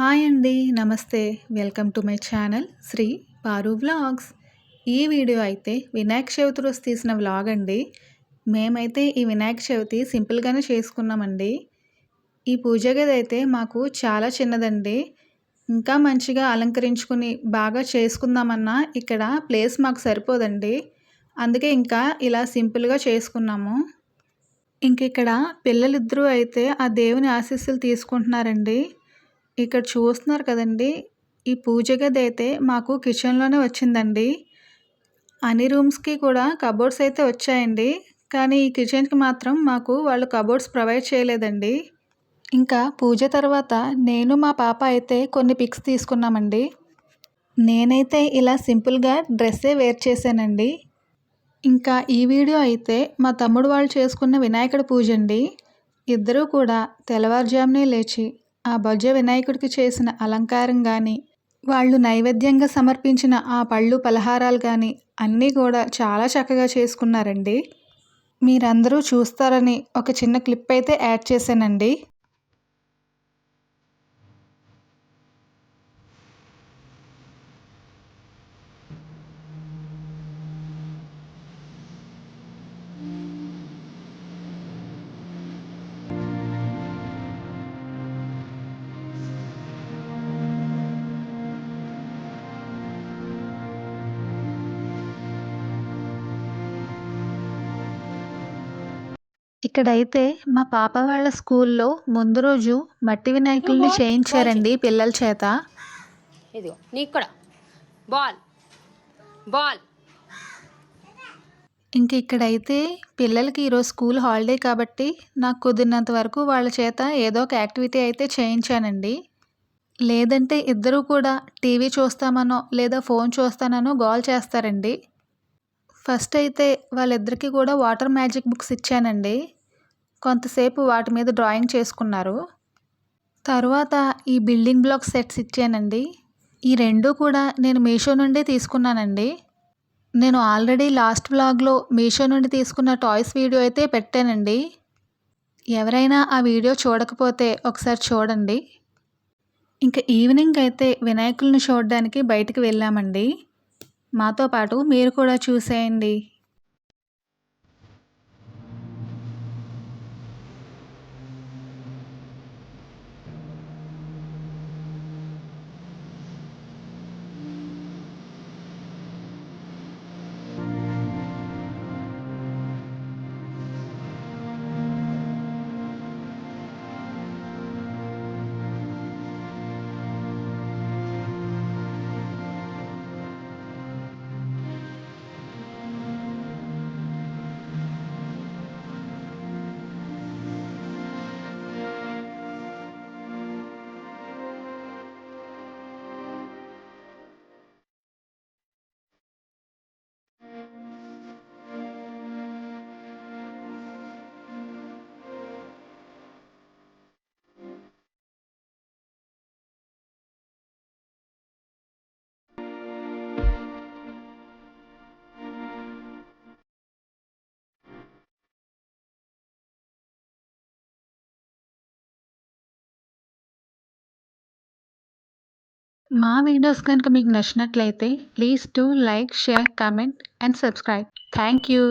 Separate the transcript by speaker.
Speaker 1: Hi అండి. నమస్తే. Welcome to my channel Sri Paru vlogs. ఈ వీడియో అయితే వినాయక చవితి రోజు తీసిన వ్లాగ్ అండి. మేమైతే ఈ వినాయక చవితి సింపుల్‌గానే చేసుకున్నామండి. ఈ పూజ గది అయితే మాకు చాలా చిన్నదండి. ఇంకా మంచిగా అలంకరించుకుని బాగా చేసుకుందామన్నా ఇక్కడ ప్లేస్ మాకు సరిపోదండి. అందుకే ఇంకా ఇలా సింపుల్‌గా చేసుకున్నాము. ఇంకిక్కడ పిల్లలిద్దరూ అయితే ఆ దేవుని ఆశీస్సులు తీసుకుంటున్నారండి. ఇక్కడ చూస్తున్నారు కదండీ! ఈ పూజ గదైతే మాకు కిచెన్‌లోనే వచ్చిందండి. అన్ని రూమ్స్‌కి కూడా కబోర్డ్స్ అయితే వచ్చాయండి. కానీ ఈ కిచెన్‌కి మాత్రం మాకు వాళ్ళు కబోర్డ్స్ ప్రొవైడ్ చేయలేదండి. ఇంకా పూజ తర్వాత నేను మా పాప అయితే కొన్ని పిక్స్ తీసుకున్నామండి. నేనైతే ఇలా సింపుల్‌గా డ్రెస్సే వేర్ చేశానండి. ఇంకా ఈ వీడియో అయితే మా తమ్ముడు వాళ్ళు చేసుకున్న వినాయకుడి పూజండి. ఇద్దరూ కూడా తెల్లవారుజామునే లేచి ఆ బొజ్జ వినాయకుడికి చేసిన అలంకారం గానీ, వాళ్ళు నైవేద్యంగా సమర్పించిన ఆ పళ్ళు, పలహారాలు గానీ అన్నీ కూడా చాలా చక్కగా చేసుకున్నారండి. మీరందరూ చూస్తారని ఒక చిన్న క్లిప్ అయితే యాడ్ చేశానండి. ఇక్కడైతే మా పాప వాళ్ళ స్కూల్లో ముందు రోజు మట్టి వినాయకుల్ని చేయించారండి పిల్లల చేత.
Speaker 2: ఇదిగో నీకు కూడా బాల్ బాల్.
Speaker 1: ఇంక ఇక్కడైతే పిల్లలకి ఈరోజు స్కూల్ హాలిడే కాబట్టి నాకు కుదిరినంత వరకు వాళ్ళ చేత ఏదో ఒక యాక్టివిటీ అయితే చేయించానండి. లేదంటే ఇద్దరూ కూడా టీవీ చూస్తామనో లేదా ఫోన్ చూస్తాననో గోల చేస్తారండి. ఫస్ట్ అయితే వాళ్ళిద్దరికీ కూడా వాటర్ మ్యాజిక్ బుక్స్ ఇచ్చానండి. కొంతసేపు వాటి మీద డ్రాయింగ్ చేసుకున్నారు. తరువాత ఈ బిల్డింగ్ బ్లాక్ సెట్స్ ఇచ్చానండి. ఈ రెండూ కూడా నేను మీషో నుండే తీసుకున్నానండి. నేను ఆల్రెడీ లాస్ట్ వ్లాగ్‌లో మీషో నుండి తీసుకున్న టాయ్స్ వీడియో అయితే పెట్టానండి. ఎవరైనా ఆ వీడియో చూడకపోతే ఒకసారి చూడండి. ఇంక ఈవినింగ్ అయితే వినాయకుల్ని చూడడానికి బయటికి వెళ్ళామండి. మాతో పాటు మీరు కూడా చూసేయండి. మా వీడియోస్ కనుక మీకు నచ్చినట్లయితే please do like, share, comment and subscribe. Thank you.